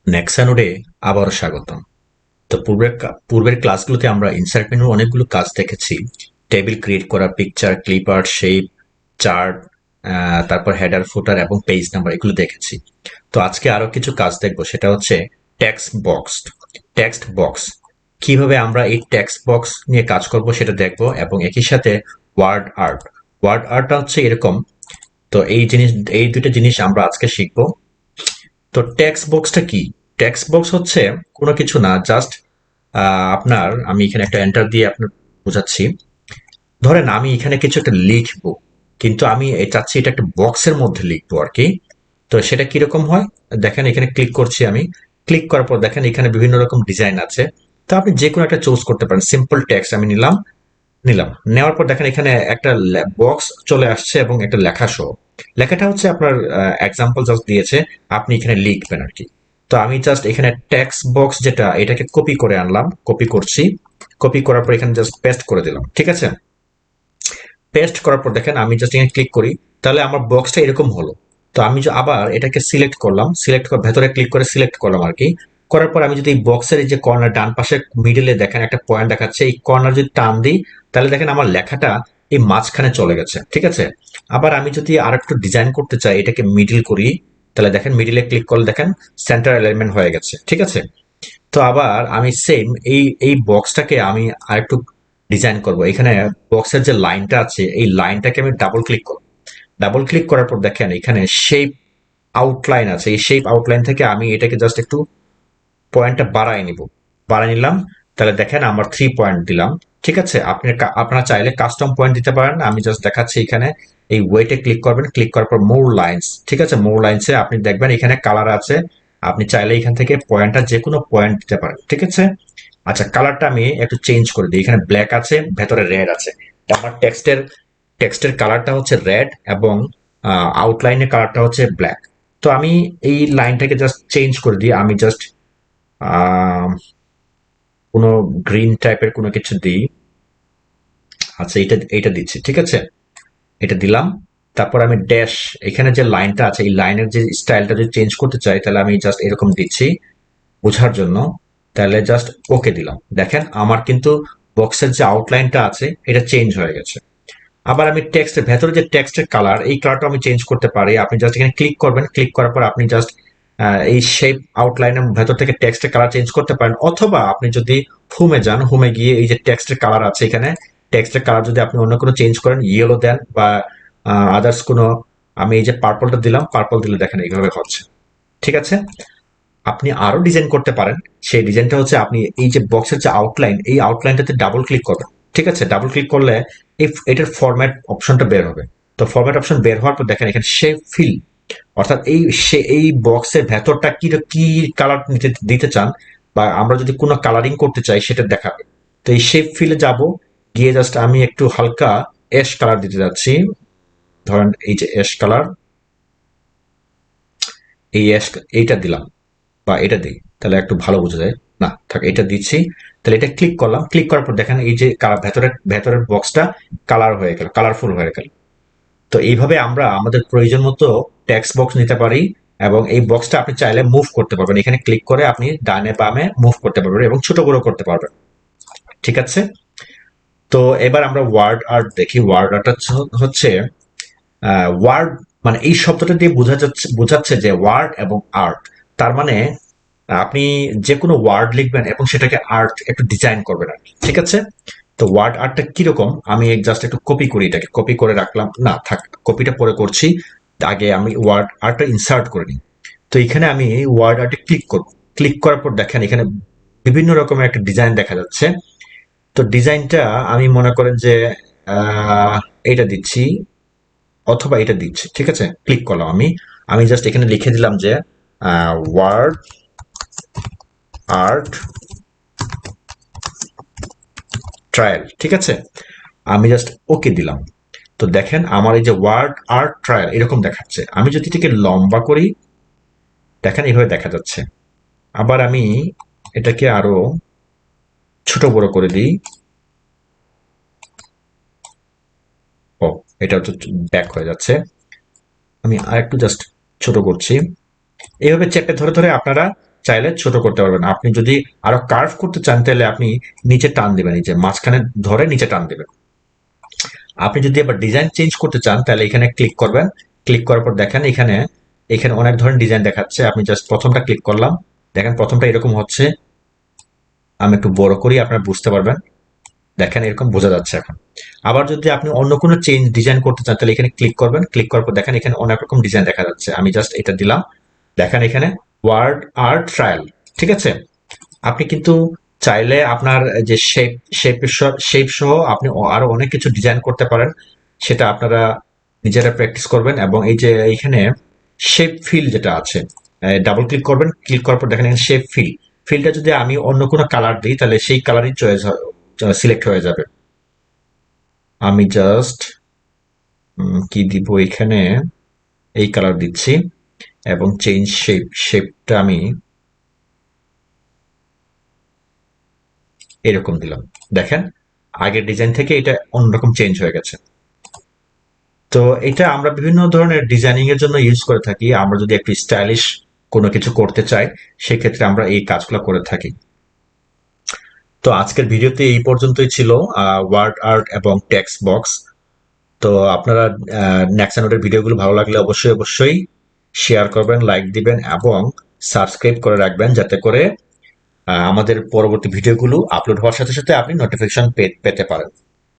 নেক্সানোডে আবারও স্বাগতম। তো পূর্বের ক্লাসগুলোতে আমরা ইনসার্ট মেনুর অনেকগুলো কাজ দেখেছি। টেবিল ক্রিয়েট করা, picture, clip art, shape, chart, তারপর হেডার, ফুটার এবং পেজ নাম্বার, এগুলো দেখেছি। তো আজকে আরো কিছু কাজ দেখবো, সেটা হচ্ছে টেক্সট বক্স। টেক্সট বক্স কিভাবে আমরা এই টেক্সট বক্স নিয়ে কাজ করব সেটা দেখবো, এবং একই সাথে ওয়ার্ড আর্ট। ওয়ার্ড আর্টটা হচ্ছে এরকম। তো এই দুইটা জিনিস আমরা আজকে শিখবো। তো টেক্সট বক্সটা কি? টেক্সট বক্স হচ্ছে কোনো কিছু না, জাস্ট আপনার, আমি এখানে একটা এন্টার দিয়ে আপনার বোঝাচ্ছি। ধরেন আমি এখানে কিছু একটা লিখবো, কিন্তু আমি চাচ্ছি এটা একটা বক্সের মধ্যে লিখবো আর কি। তো সেটা কিরকম হয়? দেখেন এখানে ক্লিক করছি আমি। ক্লিক করার পর দেখেন এখানে বিভিন্ন রকম ডিজাইন আছে। তো আপনি যে কোনো একটা চুজ করতে পারেন। সিম্পল টেক্সট আমি নিলাম। নেওয়ার পর দেখেন এখানে একটা বক্স চলে আসছে এবং একটা লেখা সহ। লেখাটা হচ্ছে আপনার এক্সাম্পল জাস্ট দিয়েছে, আপনি এখানে লিখবেন আর কি। তো আমি জাস্ট এখানে টেক্সট বক্স যেটা, এটাকে কপি করে আনলাম, কপি করছি। কপি করার পর এখানে জাস্ট পেস্ট করে দিলাম, ঠিক আছে। পেস্ট করার পর দেখেন আমি জাস্ট এখানে ক্লিক করি, তাহলে আমার বক্সটা এরকম হলো। তো আমি যে আবার এটাকে সিলেক্ট করলাম, সিলেক্ট করে ভেতরে ক্লিক করে সিলেক্ট করলাম আর কি। করার পর আমি যদি এই বক্সের এই যে কর্নার ডান পাশে মিডিলে দেখেন একটা পয়েন্ট দেখাচ্ছে, এই কর্নার যদি টান দিই, তাহলে দেখেন আমার লেখাটা এই মাঝখানে চলে গেছে, ঠিক আছে। আবার আমি যদি আর একটু ডিজাইন করতে চাই, এটাকে মিডিল করি, তাহলে দেখেন মিডিলে ক্লিক করলে দেখেন সেন্টার অ্যালাইনমেন্ট হয়ে গেছে, ঠিক আছে। তো আবার আমি সেম এই এই বক্সটাকে আমি আরেকটু ডিজাইন করব। এখানে বক্সের যে লাইনটা আছে, এই লাইনটাকে আমি ডাবল ক্লিক করব। ডাবল ক্লিক করার পর দেখেন এখানে শেপ আউটলাইন আছে। এই শেপ আউটলাইন থেকে আমি এটাকে জাস্ট একটু পয়েন্টটা বাড়াই নিব। বাড়াই নিলাম, তাহলে দেখেন আমার 3 পয়েন্ট দিলাম, ঠিক আছে। আপনারা চাইলে কাস্টম পয়েন্ট দিতে পারেন। আমি জাস্ট দেখাচ্ছি এখানে। এই ওয়েটে ক্লিক করবেন, ক্লিক করার পর মোর লাইন্স, ঠিক আছে। মোর লাইন্সে আপনি দেখবেন এখানে কালার আছে। আপনি চাইলে এখান থেকে পয়েন্টটা যে কোনো পয়েন্ট দিতে পারেন, ঠিক আছে। আচ্ছা, কালারটা আমি একটু চেঞ্জ করে দিই। এখানে ব্ল্যাক আছে, ভেতরে রেড আছে। আমার টেক্সটের কালারটা হচ্ছে রেড, এবং আউটলাইনের কালারটা হচ্ছে ব্ল্যাক। তো আমি এই লাইনটাকে জাস্ট চেঞ্জ করে দিই। আমি জাস্ট কোনো গ্রিন টাইপের কোনো কিছু দিই। আচ্ছা, এইটা এইটা দিচ্ছি, ঠিক আছে। এটা দিলাম। তারপর আমি ড্যাশ, এখানে যে লাইনটা আছে, এই লাইনের যে স্টাইলটা যদি চেঞ্জ করতে চাই, তাহলে আমি জাস্ট এরকম দিচ্ছি বোঝার জন্য। তাহলে জাস্ট ওকে দিলাম। দেখেন আমার কিন্তু বক্সের যে আউটলাইনটা আছে এটা চেঞ্জ হয়ে গেছে। আবার আমি টেক্সটের ভেতরে যে টেক্সটের কালার, এই কালারটা আমি চেঞ্জ করতে পারি। আপনি জাস্ট এখানে ক্লিক করবেন, ক্লিক করার পর আপনি জাস্ট এই শেপ আউটলাইনের ভেতর থেকে টেক্সটের কালার চেঞ্জ করতে পারেন, অথবা আপনি যদি হোমে যান, হোমে গিয়ে এই যে টেক্সটের কালার আছে এখানে, টেক্সটের কালার যদি আপনি অন্য কোনো চেঞ্জ করেন, ইয়েলো দেন বা আদার্স কোনো, আমি এই যে পার্পলটা দিলাম, পার্পল দিলে দেখেন এইভাবে হচ্ছে, ঠিক আছে। আপনি আরো ডিজাইন করতে পারেন। সেই ডিজাইনটা হচ্ছে আপনি এই যে বক্সের যে আউটলাইন, এই আউটলাইনটাতে ডাবল ক্লিক করবেন, ঠিক আছে। ডাবল ক্লিক করলে এটার ফরম্যাট অপশনটা বের হবে। তো ফরম্যাট অপশন বের হওয়ার পর দেখেন এখানে শেপ ফিল, অর্থাৎ এই বক্সের ভেতরটা কি কি কালার দিতে চান, বা আমরা যদি কোনো কালারিং করতে চাই সেটা দেখাবে। তো এই শেপ ফিলে যাব, গিয়ে জাস্ট আমি একটু হালকা অ্যাশ কালার দিতে যাচ্ছি। ধরেন এই যে অ্যাশ কালার, এই অ্যাশ, এইটা দিলাম বা এটা দিই, তাহলে একটু ভালো বোঝা যায়। না থাক, এটা দিচ্ছি। তাহলে এটা ক্লিক করলাম, ক্লিক করার পর দেখেন এই যে ভেতরের বক্সটা কালার হয়ে গেল, কালারফুল হয়ে গেল। তো এইভাবে আমরা আমাদের প্রয়োজন মতো টেক্সট বক্স নিতে পারি, এবং এই বক্সটা আপনি চাইলে মুভ করতে পারবেন। এখানে ক্লিক করে আপনি ডানে বামে মুভ করতে পারবেন এবং ছোট বড় করতে পারবেন, ঠিক আছে। তো এবার আমরা ওয়ার্ড আর্ট দেখি। ওয়ার্ড আর্ট হচ্ছে ওয়ার্ড, মানে এই শব্দটা দিয়ে বোঝাচ্ছে যে ওয়ার্ড এবং আর্ট। তার মানে আপনি যে কোনো ওয়ার্ড লিখবেন এবং সেটাকে আর্ট একটু ডিজাইন করবেন আর কি, ঠিক আছে। তো ওয়ার্ড আর্টটা কিরকম, আমি জাস্ট একটু কপি করি, এটাকে কপি করে রাখলাম। না থাক, কপিটা পরে করছি। আগে আমি ওয়ার্ড আর্টটা ইনসার্ট করে নিই। তো এখানে আমি ওয়ার্ড আর্টে ক্লিক করব। ক্লিক করার পর দেখেন এখানে বিভিন্ন রকমের একটা ডিজাইন দেখা যাচ্ছে। তো ডিজাইনটা আমি মনে করেন যে এটা দিচ্ছি, অথবা এটা দিচ্ছি, ঠিক আছে। ক্লিক করলাম আমি। আমি জাস্ট এখানে লিখে দিলাম যে ওয়ার্ড আর্ট ট্রায়াল, ঠিক আছে। আমি জাস্ট ওকে দিলাম। তো দেখেন আমার এই যে ওয়ার্ড আর্ট ট্রায়াল এরকম দেখাচ্ছে। আমি যদি এটাকে লম্বা করি, দেখেন এইভাবে দেখা যাচ্ছে। আবার আমি এটাকে আরো ছোট বড় করে দিই। ও, এটা তো ব্যাক হয়ে যাচ্ছে। আমি আর একটু জাস্ট ছোট করছি। এইভাবে চেপে ধরে ধরে আপনারা চাইলে ছোট করতে পারবেন। আপনি যদি আরো কার্ভ করতে চান তাহলে আপনি নিচে টান দিবেন, এই যে মাঝখানে ধরে নিচে টান দিবেন। আপনি যদি আবার ডিজাইন চেঞ্জ করতে চান তাহলে এখানে ক্লিক করবেন। ক্লিক করার পর দেখেন এখানে এখানে অনেক ধরনের ডিজাইন দেখাচ্ছে। আপনি জাস্ট প্রথমটা ক্লিক করলাম, দেখেন প্রথমটা এরকম হচ্ছে। আমি একটু বড় করি, আপনারা বুঝতে পারবেন। দেখেন এরকম বোঝা যাচ্ছে এখন। আবার যদি আপনি অন্য কোনো চেঞ্জ ডিজাইন করতে চান তাহলে এখানে ক্লিক করবেন। ক্লিক করার পর দেখেন এখানে অনেক রকম ডিজাইন দেখা যাচ্ছে। আমি জাস্ট এটা দিলাম, দেখেন এখানে ওয়ার্ড আর্ট ট্রায়াল। ঠিক আছে, আপনি কিন্তু চাইলে আপনার যে শেপ সহ আপনি আরো অনেক কিছু ডিজাইন করতে পারেন। সেটা আপনারা নিজেরা প্র্যাকটিস করবেন। এবং এই যে এইখানে শেপ ফিল যেটা আছে, ডাবল ক্লিক করবেন। ক্লিক করার পর দেখেন শেপ ফিলটা যদি আমি অন্য কোনো কালার দিই তাহলে সেই কালারই চয়েস সিলেক্ট হয়ে যাবে। আমি জাস্ট কি দিব এখানে, এই কালার দিচ্ছি এবং চেঞ্জ শেপটা আমি এরকম দিলাম। দেখেন আগের ডিজাইন থেকে এটা অন্যরকম চেঞ্জ হয়ে গেছে। তো এটা আমরা বিভিন্ন ধরনের ডিজাইনিং এর জন্য ইউজ করে থাকি। আমরা যদি একটু স্টাইলিশ কোনো কিছু করতে চাই সেক্ষেত্রে আমরা এই কাজগুলো করে থাকি। তো আজকের ভিডিওতে এই পর্যন্তই ছিল, ওয়ার্ড আর্ট এবং টেক্সট বক্স। তো আপনারা নেক্সট ভিডিওগুলো ভালো লাগলে অবশ্যই অবশ্যই শেয়ার করবেন, লাইক দিবেন এবং সাবস্ক্রাইব করে রাখবেন, যাতে করে আমাদের পরবর্তী ভিডিওগুলো আপলোড হওয়ার সাথে সাথে আপনি নোটিফিকেশন পেতে পারেন।